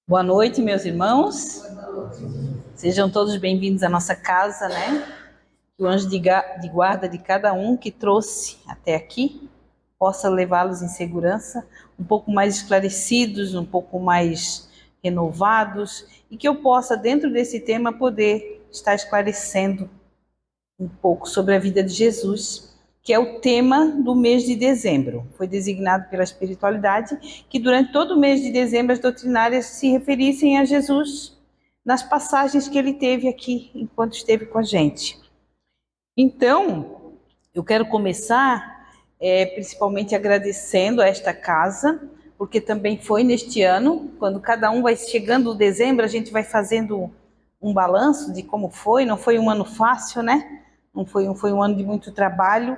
Boa noite, meus irmãos. Sejam todos bem-vindos à nossa casa, né? Que o anjo de guarda de cada um que trouxe até aqui possa levá-los em segurança, um pouco mais esclarecidos, um pouco mais renovados, e que eu possa, dentro desse tema, poder estar esclarecendo um pouco sobre a vida de Jesus, que é o tema do mês de dezembro. Foi designado pela espiritualidade que durante todo o mês de dezembro as doutrinárias se referissem a Jesus nas passagens que ele teve aqui enquanto esteve com a gente. Então, eu quero começar principalmente agradecendo a esta casa, porque também foi neste ano, quando cada um vai chegando o dezembro, a gente vai fazendo um balanço de como foi. Não foi um ano fácil, né? Não foi um ano de muito trabalho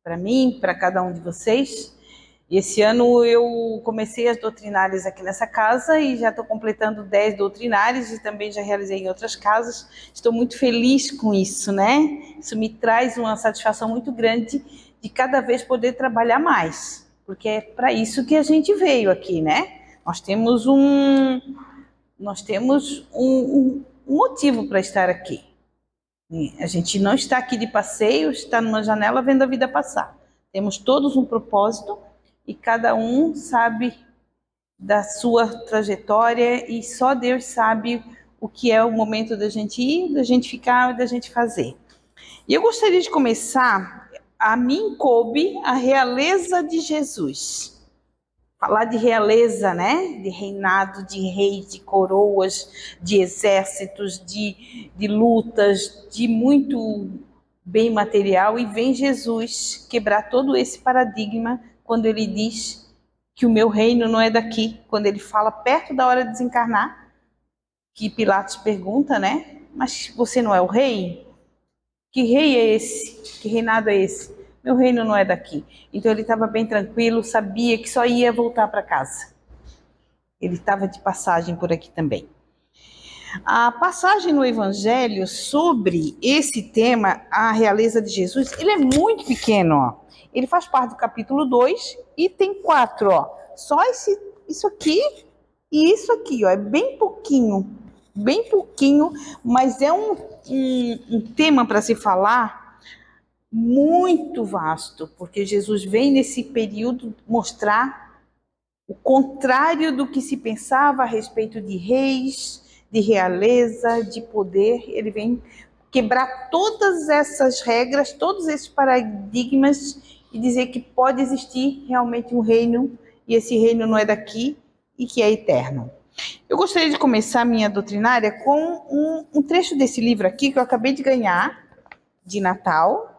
para mim, para cada um de vocês. E esse ano eu comecei as doutrinárias aqui nessa casa e já estou completando 10 doutrinárias e também já realizei em outras casas. Estou muito feliz com isso, né? Isso me traz uma satisfação muito grande de cada vez poder trabalhar mais, porque é para isso que a gente veio aqui, né? Nós temos um motivo para estar aqui. A gente não está aqui de passeio, está numa janela vendo a vida passar. Temos todos um propósito e cada um sabe da sua trajetória e só Deus sabe o que é o momento da gente ir, da gente ficar, da gente fazer. E eu gostaria de começar, a mim coube a realeza de Jesus. Falar de realeza, né? De reinado, de reis, de coroas, de exércitos, de lutas, de muito bem material. E vem Jesus quebrar todo esse paradigma quando ele diz que o meu reino não é daqui. Quando ele fala perto da hora de desencarnar, que Pilatos pergunta, né? Mas você não é o rei? Que rei é esse? Que reinado é esse? Meu reino não é daqui. Então ele estava bem tranquilo, sabia que só ia voltar para casa. Ele estava de passagem por aqui também. A passagem no Evangelho sobre esse tema, a realeza de Jesus, ele é muito pequeno, ó. Ele faz parte do capítulo 2, item 4, ó. Só isso aqui e isso aqui, ó. É bem pouquinho, mas é um tema para se falar muito vasto, porque Jesus vem nesse período mostrar o contrário do que se pensava a respeito de reis, de realeza, de poder. Ele vem quebrar todas essas regras, todos esses paradigmas e dizer que pode existir realmente um reino, e esse reino não é daqui e que é eterno. Eu gostaria de começar a minha doutrinária com um trecho desse livro aqui que eu acabei de ganhar de Natal,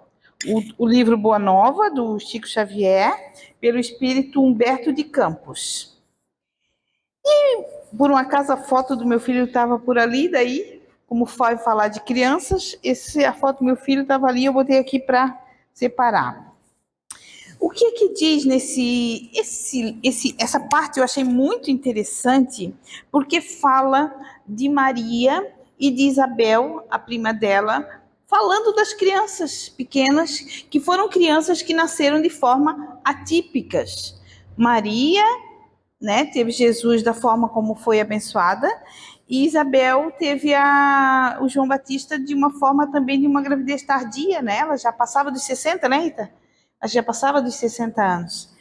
o livro Boa Nova, do Chico Xavier, pelo espírito Humberto de Campos. E, por um acaso, a foto do meu filho estava por ali, daí, como foi falar de crianças, a foto do meu filho estava ali, eu botei aqui para separar. O que é que diz essa parte eu achei muito interessante, porque fala de Maria e de Isabel, a prima dela, falando das crianças pequenas, que foram crianças que nasceram de forma atípicas. Maria, né, teve Jesus da forma como foi abençoada, e Isabel teve o João Batista de uma forma também de uma gravidez tardia, né? Ela já passava dos 60, né, Rita? Ela já passava dos 60 anos.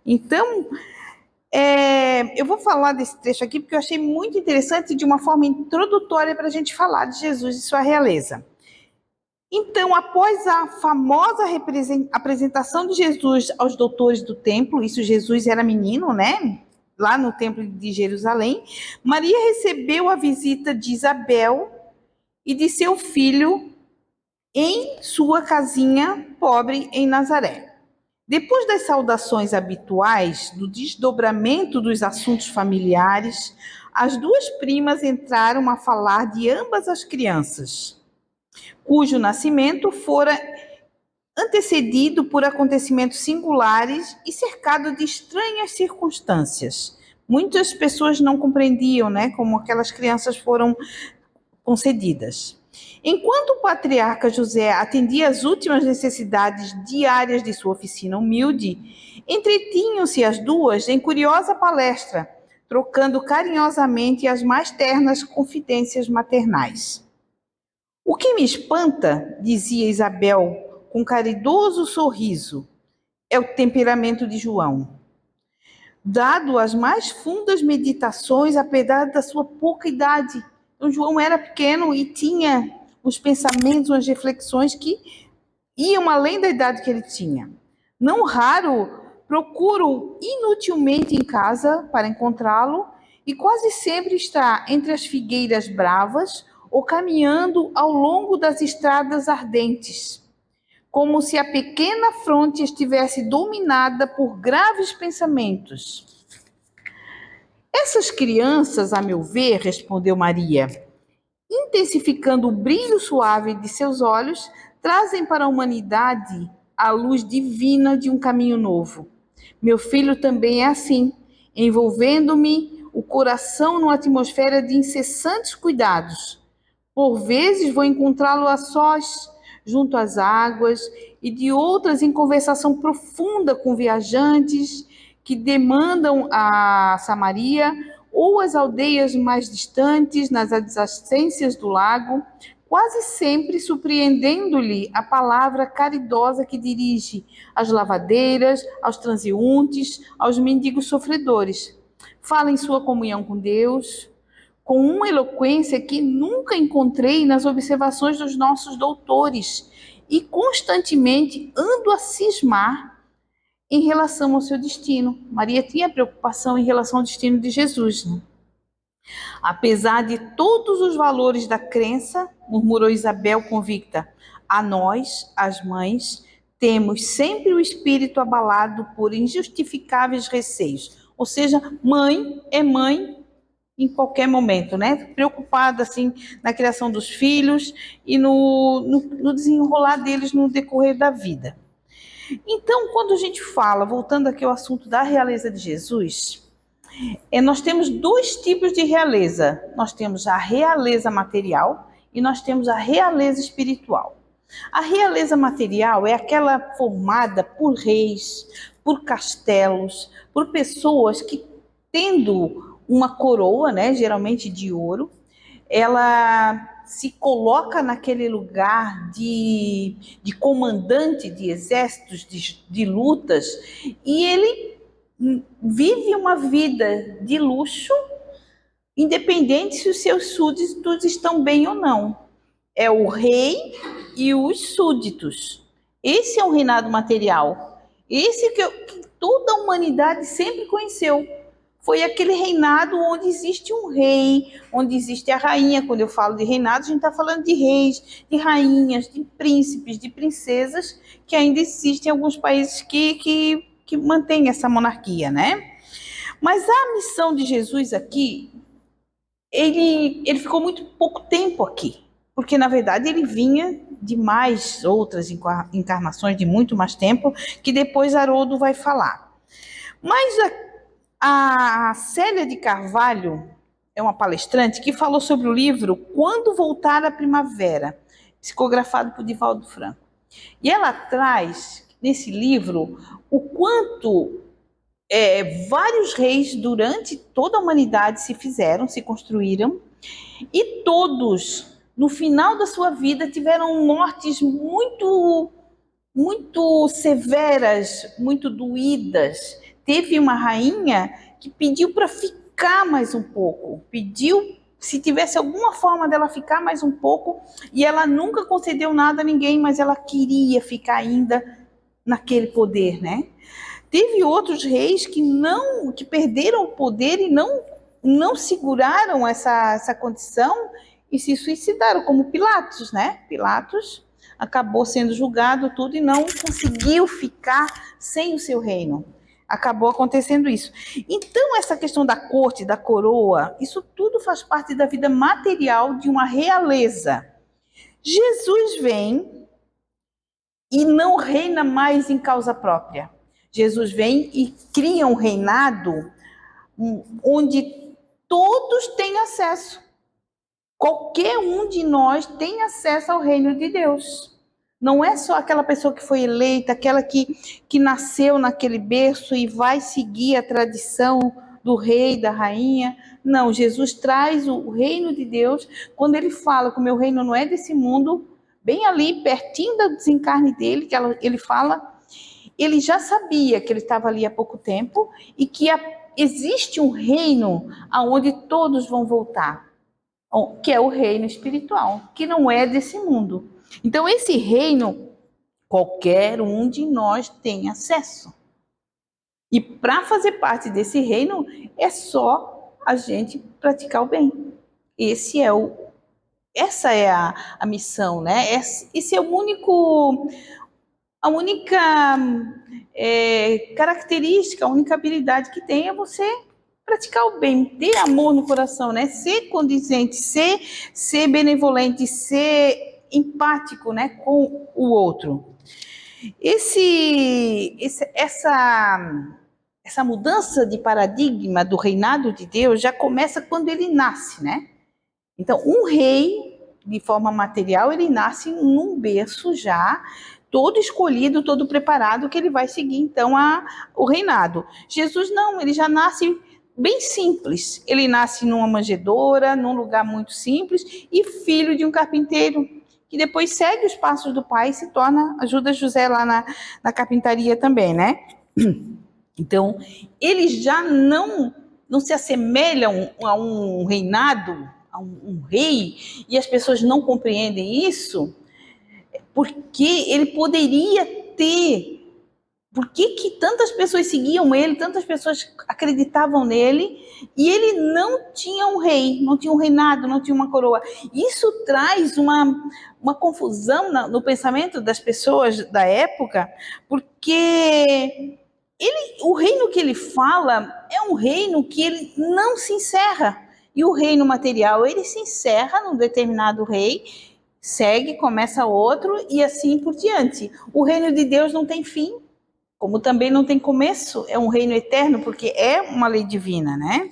Então, eu vou falar desse trecho aqui porque eu achei muito interessante, de uma forma introdutória para a gente falar de Jesus e sua realeza. Então, após a famosa apresentação de Jesus aos doutores do templo, isso Jesus era menino, né? Lá no templo de Jerusalém, Maria recebeu a visita de Isabel e de seu filho em sua casinha pobre em Nazaré. Depois das saudações habituais, do desdobramento dos assuntos familiares, as duas primas entraram a falar de ambas as crianças, cujo nascimento fora antecedido por acontecimentos singulares e cercado de estranhas circunstâncias. Muitas pessoas não compreendiam, né, como aquelas crianças foram concedidas. Enquanto o patriarca José atendia às últimas necessidades diárias de sua oficina humilde, entretinham-se as duas em curiosa palestra, trocando carinhosamente as mais ternas confidências maternais. O que me espanta, dizia Isabel com caridoso sorriso, é o temperamento de João. Dado as mais fundas meditações, apesar da sua pouca idade. Então, João era pequeno e tinha uns pensamentos, umas reflexões que iam além da idade que ele tinha. Não raro, procuro inutilmente em casa para encontrá-lo e quase sempre está entre as figueiras bravas ou caminhando ao longo das estradas ardentes, como se a pequena fronte estivesse dominada por graves pensamentos. Essas crianças, a meu ver, respondeu Maria, intensificando o brilho suave de seus olhos, trazem para a humanidade a luz divina de um caminho novo. Meu filho também é assim, envolvendo-me o coração numa atmosfera de incessantes cuidados. Por vezes vou encontrá-lo a sós, junto às águas, e de outras em conversação profunda com viajantes que demandam a Samaria ou as aldeias mais distantes, nas adjacências do lago, quase sempre surpreendendo-lhe a palavra caridosa que dirige às lavadeiras, aos transeuntes, aos mendigos sofredores. Fala em sua comunhão com Deus, com uma eloquência que nunca encontrei nas observações dos nossos doutores, e constantemente ando a cismar em relação ao seu destino. Maria tinha preocupação em relação ao destino de Jesus, né? Apesar de todos os valores da crença, murmurou Isabel convicta, a nós, as mães, temos sempre o espírito abalado por injustificáveis receios. Ou seja, mãe é mãe em qualquer momento, né? Preocupada assim na criação dos filhos e no desenrolar deles no decorrer da vida. Então, quando a gente fala, voltando aqui ao assunto da realeza de Jesus, nós temos dois tipos de realeza. Nós temos a realeza material e nós temos a realeza espiritual. A realeza material é aquela formada por reis, por castelos, por pessoas que, tendo uma coroa, né, geralmente de ouro, ela se coloca naquele lugar de comandante de exércitos, de lutas, e ele vive uma vida de luxo, independente se os seus súditos estão bem ou não. É o rei e os súditos. Esse é um reinado material. Esse que toda a humanidade sempre conheceu. Foi aquele reinado onde existe um rei, onde existe a rainha. Quando eu falo de reinado, a gente está falando de reis, de rainhas, de príncipes, de princesas, que ainda existem em alguns países que mantêm essa monarquia, né? Mas a missão de Jesus aqui, ele ficou muito pouco tempo aqui, porque na verdade ele vinha de mais outras encarnações de muito mais tempo, que depois Haroldo vai falar. Mas a Célia de Carvalho é uma palestrante que falou sobre o livro Quando Voltar a Primavera, psicografado por Divaldo Franco. E ela traz nesse livro o quanto vários reis durante toda a humanidade se construíram, e todos, no final da sua vida, tiveram mortes muito severas, muito doídas. Teve uma rainha que pediu para ficar mais um pouco, pediu se tivesse alguma forma dela ficar mais um pouco, e ela nunca concedeu nada a ninguém, mas ela queria ficar ainda naquele poder, né? Teve outros reis que perderam o poder e não seguraram essa condição e se suicidaram, como Pilatos, né? Pilatos acabou sendo julgado tudo e não conseguiu ficar sem o seu reino. Acabou acontecendo isso. Então, essa questão da corte, da coroa, isso tudo faz parte da vida material de uma realeza. Jesus vem e não reina mais em causa própria. Jesus vem e cria um reinado onde todos têm acesso. Qualquer um de nós tem acesso ao reino de Deus. Não é só aquela pessoa que foi eleita, aquela que nasceu naquele berço e vai seguir a tradição do rei, da rainha. Não, Jesus traz o reino de Deus. Quando ele fala que o meu reino não é desse mundo, bem ali, pertinho do desencarne dele, que ele fala, ele já sabia que ele estava ali há pouco tempo e que existe um reino aonde todos vão voltar, que é o reino espiritual, que não é desse mundo. Então, esse reino, qualquer um de nós tem acesso. E para fazer parte desse reino, é só a gente praticar o bem. Essa é a missão, né? Esse é a única característica, a única habilidade que tem é você praticar o bem, ter amor no coração, né? Ser condizente, ser benevolente, ser empático, né, com o outro. Essa mudança de paradigma do reinado de Deus já começa quando ele nasce, né? Então, um rei, de forma material, ele nasce num berço já todo escolhido, todo preparado, que ele vai seguir, então, o reinado. Jesus não, ele já nasce bem simples. Ele nasce numa manjedoura, num lugar muito simples, e filho de um carpinteiro, que depois segue os passos do pai e se torna, ajuda José lá na carpintaria também, né? Então, eles já não se assemelham a um reinado, a um rei, e as pessoas não compreendem isso, porque ele poderia ter. Por que tantas pessoas seguiam ele, tantas pessoas acreditavam nele, e ele não tinha um rei, não tinha um reinado, não tinha uma coroa? Isso traz uma confusão no pensamento das pessoas da época, porque o reino que ele fala é um reino que ele não se encerra. E o reino material, ele se encerra num determinado rei, segue, começa outro e assim por diante. O reino de Deus não tem fim, como também não tem começo, é um reino eterno, porque é uma lei divina, né?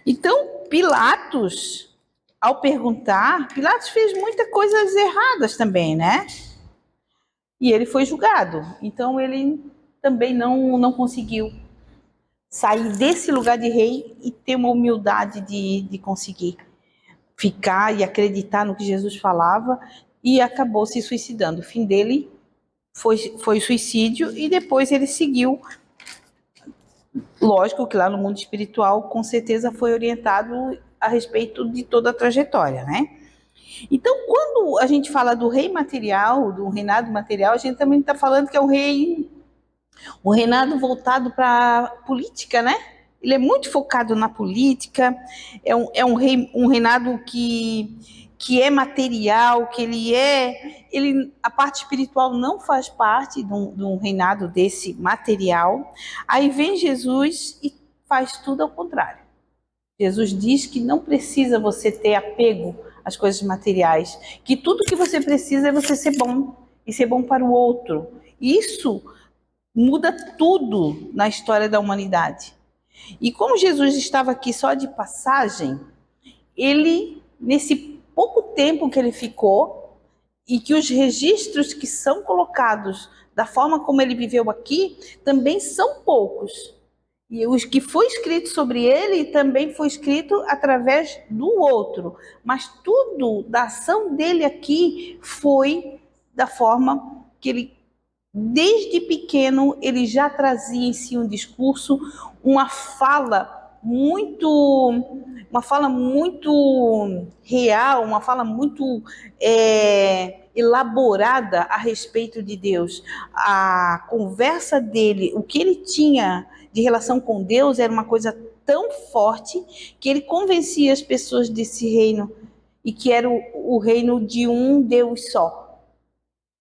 Então, Pilatos, ao perguntar, Pilatos fez muitas coisas erradas também, né? E ele foi julgado. Então, ele também não conseguiu sair desse lugar de rei e ter uma humildade de conseguir ficar e acreditar no que Jesus falava, e acabou se suicidando. O fim dele foi suicídio, e depois ele seguiu. Lógico que lá no mundo espiritual, com certeza, foi orientado a respeito de toda a trajetória, né? Então, quando a gente fala do rei material, do reinado material, a gente também está falando que é um reinado voltado para a política, né? Ele é muito focado na política, é um reinado que é material, a parte espiritual não faz parte de um reinado desse material. Aí vem Jesus e faz tudo ao contrário. Jesus diz que não precisa você ter apego às coisas materiais, que tudo que você precisa é você ser bom, e ser bom para o outro. Isso muda tudo na história da humanidade. E como Jesus estava aqui só de passagem, ele, nesse pouco tempo que ele ficou, e que os registros que são colocados da forma como ele viveu aqui, também são poucos. E os que foi escrito sobre ele também foi escrito através do outro. Mas tudo da ação dele aqui foi da forma que ele, desde pequeno, ele já trazia em si um discurso, uma fala muito real, uma fala muito elaborada a respeito de Deus. A conversa dele, o que ele tinha de relação com Deus era uma coisa tão forte que ele convencia as pessoas desse reino, e que era o reino de um Deus só.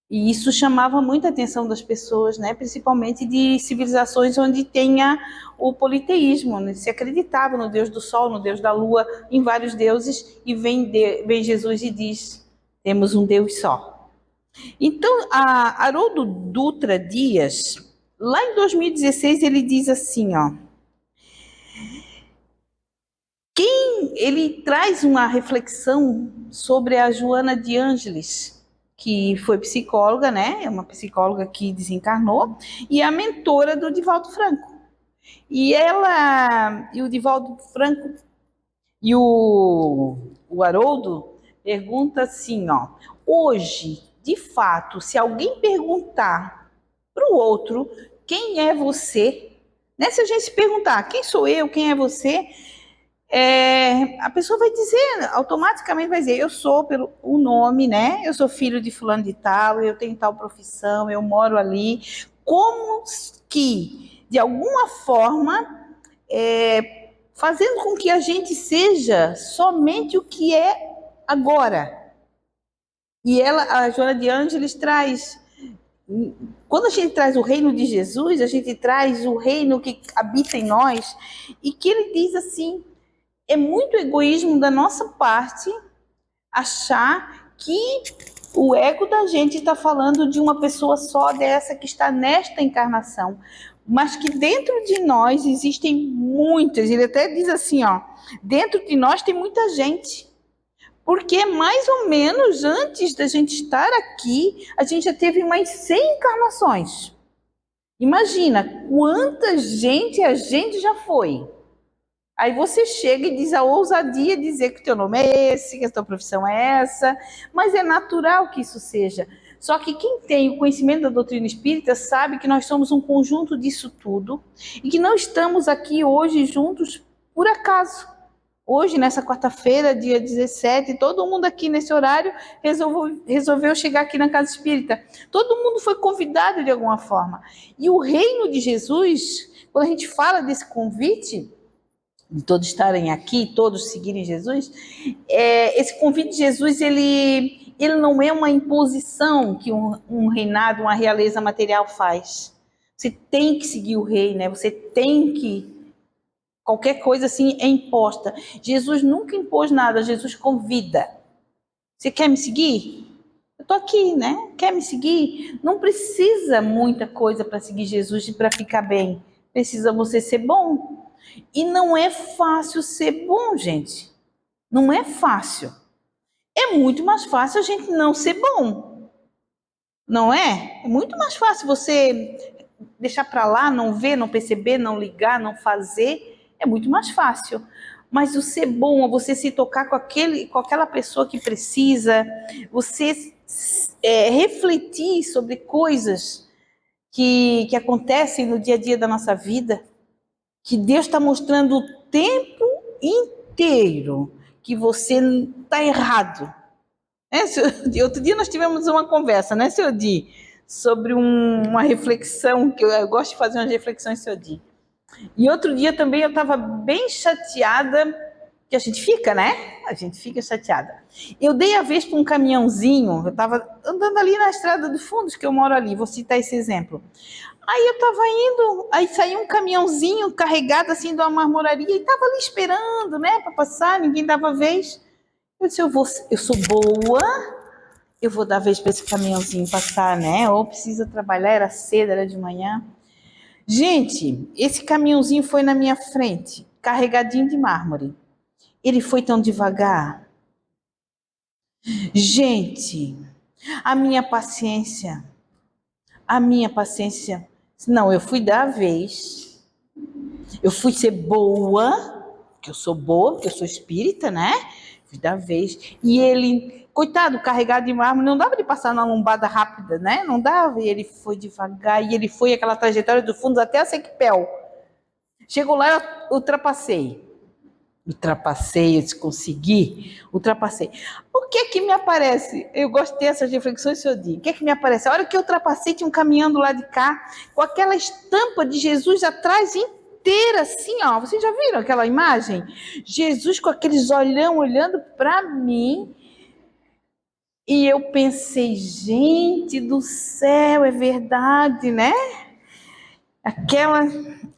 E isso chamava muita atenção das pessoas, né? Principalmente de civilizações onde tenha o politeísmo, né? Se acreditava no Deus do Sol, no Deus da Lua, em vários deuses, e vem Jesus e diz: temos um Deus só. Então, Haroldo Dutra Dias, lá em 2016, ele diz assim, ó, ele traz uma reflexão sobre a Joana de Ângeles, que foi psicóloga, né? É uma psicóloga que desencarnou, e a mentora do Divaldo Franco. E ela, e o Divaldo Franco e o Haroldo pergunta assim, ó, hoje, de fato, se alguém perguntar para o outro quem é você, né? Se a gente se perguntar quem sou eu, quem é você, a pessoa vai dizer, automaticamente vai dizer, eu sou pelo o nome, né? Eu sou filho de fulano de tal, eu tenho tal profissão, eu moro ali. Como que, de alguma forma, fazendo com que a gente seja somente o que é agora. E ela, a Joana de Ângeles traz, quando a gente traz o reino de Jesus, a gente traz o reino que habita em nós, e que ele diz assim, é muito egoísmo da nossa parte achar que o ego da gente está falando de uma pessoa só dessa que está nesta encarnação, mas que dentro de nós existem muitas. Ele até diz assim, ó, dentro de nós tem muita gente. Porque mais ou menos antes da gente estar aqui, a gente já teve umas 100 encarnações. Imagina quanta gente a gente já foi. Aí você chega e diz a ousadia de dizer que o teu nome é esse, que a tua profissão é essa, mas é natural que isso seja. Só que quem tem o conhecimento da doutrina espírita sabe que nós somos um conjunto disso tudo e que não estamos aqui hoje juntos por acaso. Hoje, nessa quarta-feira, dia 17, todo mundo aqui nesse horário resolveu chegar aqui na Casa Espírita. Todo mundo foi convidado de alguma forma. E o reino de Jesus, quando a gente fala desse convite, de todos estarem aqui, todos seguirem Jesus, esse convite de Jesus, ele não é uma imposição que um reinado, uma realeza material faz. Você tem que seguir o rei, né? Você tem que... Qualquer coisa assim é imposta. Jesus nunca impôs nada, Jesus convida. Você quer me seguir? Eu estou aqui, né? Quer me seguir? Não precisa muita coisa para seguir Jesus e para ficar bem. Precisa você ser bom. E não é fácil ser bom, gente. Não é fácil. É muito mais fácil a gente não ser bom. Não é? É muito mais fácil você deixar para lá, não ver, não perceber, não ligar, não fazer. É muito mais fácil. Mas o ser bom, você se tocar com aquela pessoa que precisa, você refletir sobre coisas que acontecem no dia a dia da nossa vida, que Deus está mostrando o tempo inteiro que você está errado. Outro dia nós tivemos uma conversa, né, seu Di, sobre uma reflexão, que eu gosto de fazer umas reflexões, seu Di. E outro dia também eu estava bem chateada, que a gente fica, né? A gente fica chateada. Eu dei a vez para um caminhãozinho, eu estava andando ali na estrada do Fundos, que eu moro ali, vou citar esse exemplo. Aí eu estava indo, aí saiu um caminhãozinho carregado assim de uma marmoraria e estava ali esperando, né, para passar, ninguém dava vez. Eu disse, eu sou boa, eu vou dar vez para esse caminhãozinho passar, né? Ou precisa trabalhar, era cedo, era de manhã. Gente, esse caminhãozinho foi na minha frente, carregadinho de mármore. Ele foi tão devagar. Gente, a minha paciência, a minha paciência. Não, eu fui dar a vez. Eu fui ser boa, que eu sou boa, que eu sou espírita, né? Fui dar a vez. E ele, coitado, carregado de mármore, não dava de passar na lombada rápida, né? Não dava. E ele foi devagar, e ele foi aquela trajetória do fundo até a Sequipel. Chegou lá, eu ultrapassei. Ultrapassei, eu consegui, ultrapassei. O que é que me aparece? Eu gostei dessas reflexões, seu dia. O que é que me aparece? A hora que eu ultrapassei, tinha um caminhão do lado de cá, com aquela estampa de Jesus atrás inteira, assim, ó. Vocês já viram aquela imagem? Jesus com aqueles olhão olhando para mim. E eu pensei, gente do céu, é verdade, né? Aquela...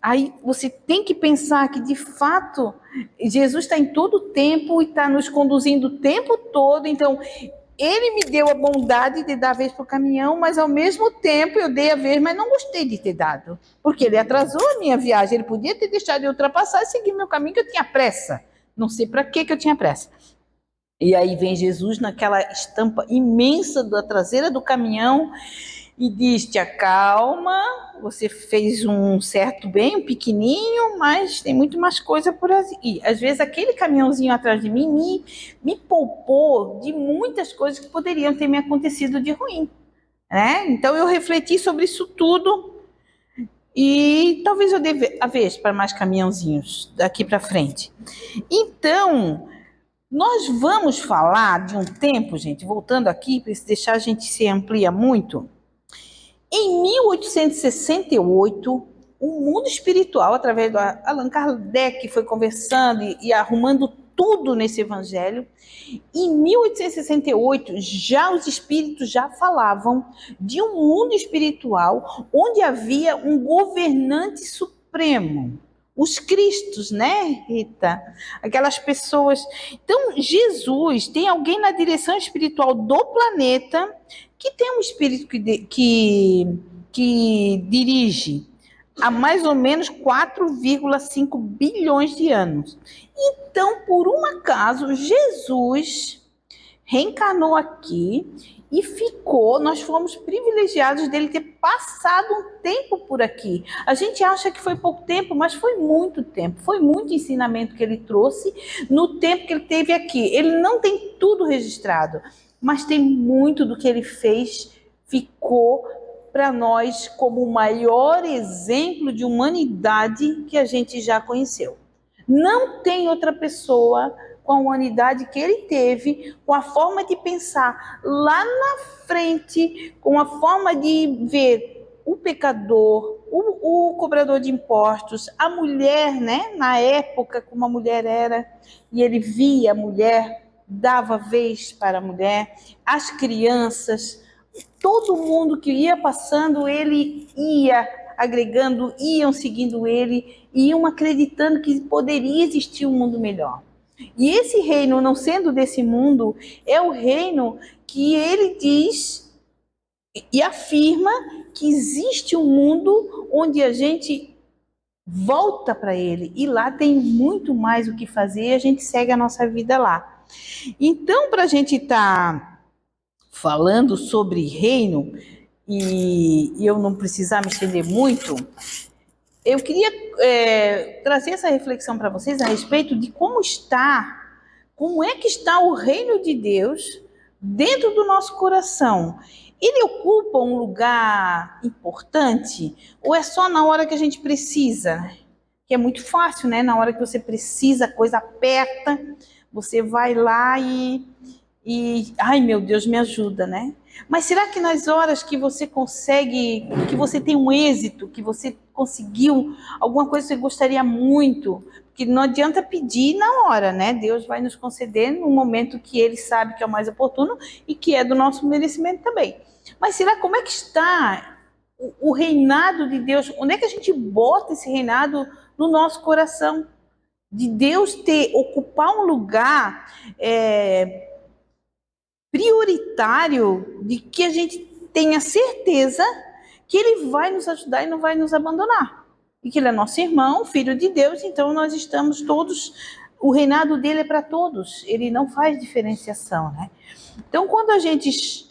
Aí você tem que pensar que, de fato, Jesus está em todo o tempo e está nos conduzindo o tempo todo. Então, ele me deu a bondade de dar a vez para o caminhão, mas, ao mesmo tempo, eu dei a vez, mas não gostei de ter dado. Porque ele atrasou a minha viagem. Ele podia ter deixado de ultrapassar e seguir meu caminho, que eu tinha pressa. Não sei para que eu tinha pressa. E aí vem Jesus naquela estampa imensa da traseira do caminhão e diz, te acalma, você fez um certo bem, um pequenininho, mas tem muito mais coisa por aí. Às vezes aquele caminhãozinho atrás de mim me poupou de muitas coisas que poderiam ter me acontecido de ruim, né? Então eu refleti sobre isso tudo e talvez eu deva a vez para mais caminhãozinhos daqui para frente. Então, nós vamos falar de um tempo, gente, voltando aqui, para deixar a gente se amplia muito. Em 1868, o mundo espiritual, através do Allan Kardec, foi conversando e arrumando tudo nesse evangelho. Em 1868, já os espíritos já falavam de um mundo espiritual onde havia um governante supremo. Os cristos, né, Rita? Aquelas pessoas. Então, Jesus tem alguém na direção espiritual do planeta que tem um espírito que dirige há mais ou menos 4,5 bilhões de anos. Então, por um acaso, Jesus reencarnou aqui e ficou, nós fomos privilegiados dele ter passado um tempo por aqui. A gente acha que foi pouco tempo, mas foi muito tempo, foi muito ensinamento que ele trouxe no tempo que ele teve aqui. Ele não tem tudo registrado, mas tem muito do que ele fez, ficou para nós como o maior exemplo de humanidade que a gente já conheceu. Não tem outra pessoa com a humanidade que ele teve, com a forma de pensar lá na frente, com a forma de ver o pecador, o cobrador de impostos, a mulher, né? Na época, como a mulher era, e ele via a mulher, dava vez para a mulher, as crianças, todo mundo que ia passando, ele ia agregando, iam seguindo ele, iam acreditando que poderia existir um mundo melhor. E esse reino, não sendo desse mundo, é o reino que ele diz e afirma que existe um mundo onde a gente volta para ele. E lá tem muito mais o que fazer e a gente segue a nossa vida lá. Então, para a gente estar falando sobre reino, e eu não precisar me estender muito, eu queria trazer essa reflexão para vocês a respeito de como é que está o reino de Deus dentro do nosso coração. Ele ocupa um lugar importante ou é só na hora que a gente precisa? Que é muito fácil, né? Na hora que você precisa, a coisa aperta, você vai lá ai meu Deus, me ajuda, né? Mas será que nas horas que você consegue, que você tem um êxito, que você conseguiu alguma coisa que você gostaria muito, que não adianta pedir na hora, né? Deus vai nos conceder no momento que ele sabe que é o mais oportuno e que é do nosso merecimento também. Mas será como é que está o reinado de Deus? Onde é que a gente bota esse reinado no nosso coração? De Deus ocupar um lugar prioritário, de que a gente tenha certeza que ele vai nos ajudar e não vai nos abandonar. E que ele é nosso irmão, filho de Deus, então nós estamos todos, o reinado dele é para todos, ele não faz diferenciação, né? Então, quando a gente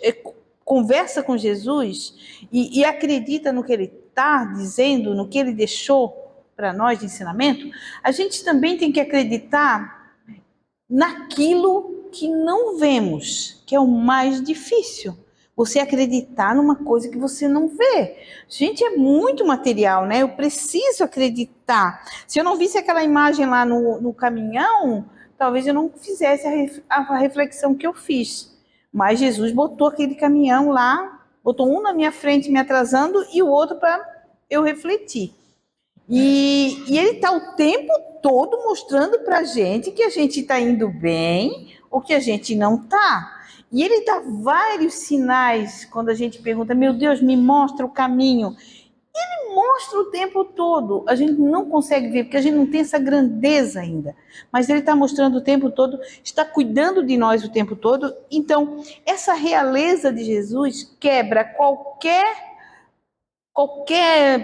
conversa com Jesus e acredita no que ele está dizendo, no que ele deixou para nós de ensinamento, a gente também tem que acreditar naquilo que não vemos, que é o mais difícil. Você acreditar numa coisa que você não vê. Gente, é muito material, né? Eu preciso acreditar. Se eu não visse aquela imagem lá no caminhão, talvez eu não fizesse a reflexão que eu fiz. Mas Jesus botou aquele caminhão lá, botou um na minha frente me atrasando e o outro para eu refletir. E ele está o tempo todo mostrando para a gente que a gente está indo bem ou que a gente não está. E ele dá vários sinais quando a gente pergunta, meu Deus, me mostra o caminho. Ele mostra o tempo todo. A gente não consegue ver, porque a gente não tem essa grandeza ainda. Mas ele está mostrando o tempo todo, está cuidando de nós o tempo todo. Então, essa realeza de Jesus quebra qualquer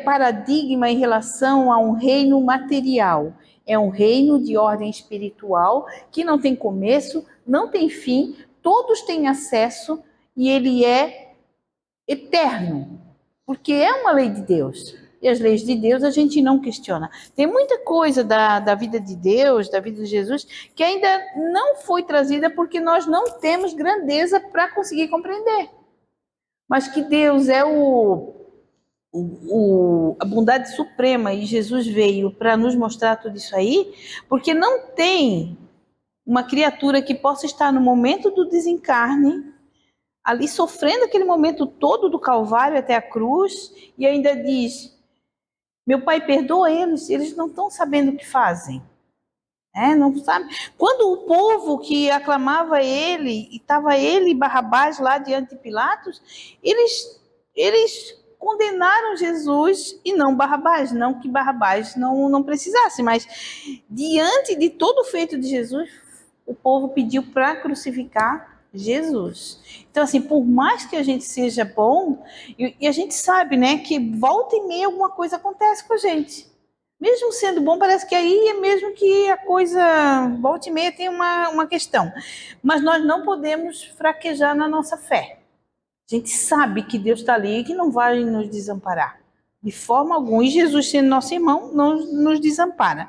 paradigma em relação a um reino material. É um reino de ordem espiritual que não tem começo, não tem fim, todos têm acesso e ele é eterno. porque é uma lei de Deus. E as leis de Deus a gente não questiona. Tem muita coisa da vida de Deus, da vida de Jesus, que ainda não foi trazida porque nós não temos grandeza para conseguir compreender. Mas que Deus é a bondade suprema e Jesus veio para nos mostrar tudo isso aí, porque não tem uma criatura que possa estar no momento do desencarne, ali sofrendo aquele momento todo do Calvário até a cruz, e ainda diz: meu Pai, perdoa eles não estão sabendo o que fazem. Não sabe. Quando o povo que aclamava ele, e estava ele e Barrabás lá diante de Pilatos, eles condenaram Jesus e não Barrabás, não que Barrabás não precisasse, mas diante de todo o feito de Jesus, o povo pediu para crucificar Jesus. Então, assim, por mais que a gente seja bom, e a gente sabe, né, que volta e meia alguma coisa acontece com a gente. Mesmo sendo bom, parece que aí é mesmo que a coisa, volta e meia, tem uma questão. Mas nós não podemos fraquejar na nossa fé. A gente sabe que Deus está ali e que não vai nos desamparar. De forma alguma. E Jesus, sendo nosso irmão, não nos desampara.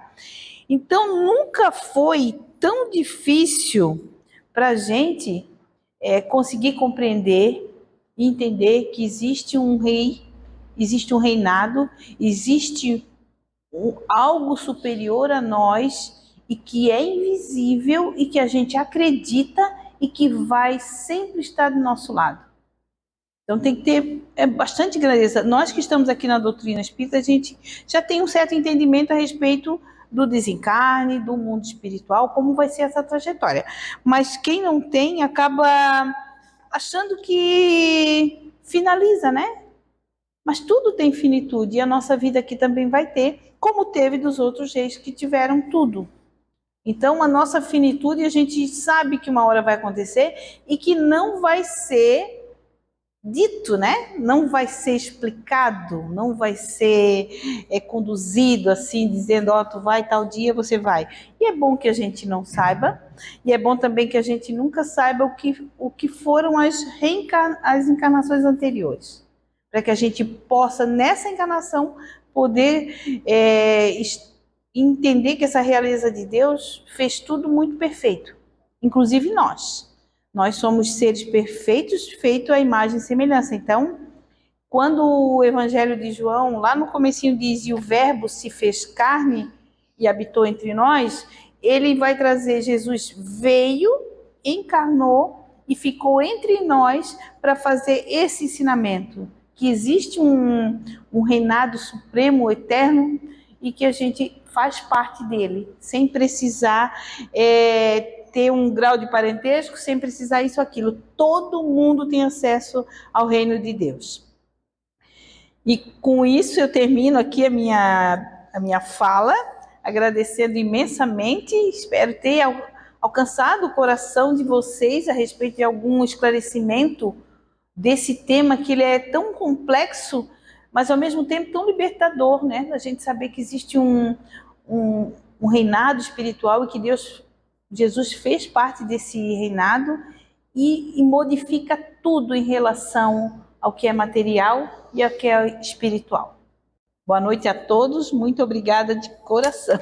Então, nunca foi tão difícil para a gente conseguir compreender e entender que existe um rei, existe um reinado, existe algo superior a nós e que é invisível e que a gente acredita e que vai sempre estar do nosso lado. Então tem que ter bastante grandeza. Nós que estamos aqui na doutrina espírita, a gente já tem um certo entendimento a respeito do desencarne, do mundo espiritual, como vai ser essa trajetória. Mas quem não tem acaba achando que finaliza, né? Mas tudo tem finitude e a nossa vida aqui também vai ter, como teve dos outros reis que tiveram tudo. Então, a nossa finitude, a gente sabe que uma hora vai acontecer e que não vai ser dito, né? Não vai ser explicado, não vai ser conduzido assim, dizendo, tu vai tal dia, você vai. E é bom que a gente não saiba, e é bom também que a gente nunca saiba o que foram as encarnações anteriores, para que a gente possa, nessa encarnação, poder entender que essa realeza de Deus fez tudo muito perfeito, inclusive nós. Nós somos seres perfeitos, feitos à imagem e semelhança. Então, quando o Evangelho de João, lá no comecinho diz, e o verbo se fez carne e habitou entre nós, ele vai trazer, Jesus veio, encarnou e ficou entre nós para fazer esse ensinamento, que existe um reinado supremo, eterno, e que a gente faz parte dele, sem precisar ter um grau de parentesco, sem precisar isso, aquilo. Todo mundo tem acesso ao reino de Deus. E com isso eu termino aqui a minha fala, agradecendo imensamente, espero ter alcançado o coração de vocês a respeito de algum esclarecimento desse tema, que ele é tão complexo, mas ao mesmo tempo tão libertador, né? A gente saber que existe um reinado espiritual e que Jesus fez parte desse reinado e modifica tudo em relação ao que é material e ao que é espiritual. Boa noite a todos, muito obrigada de coração.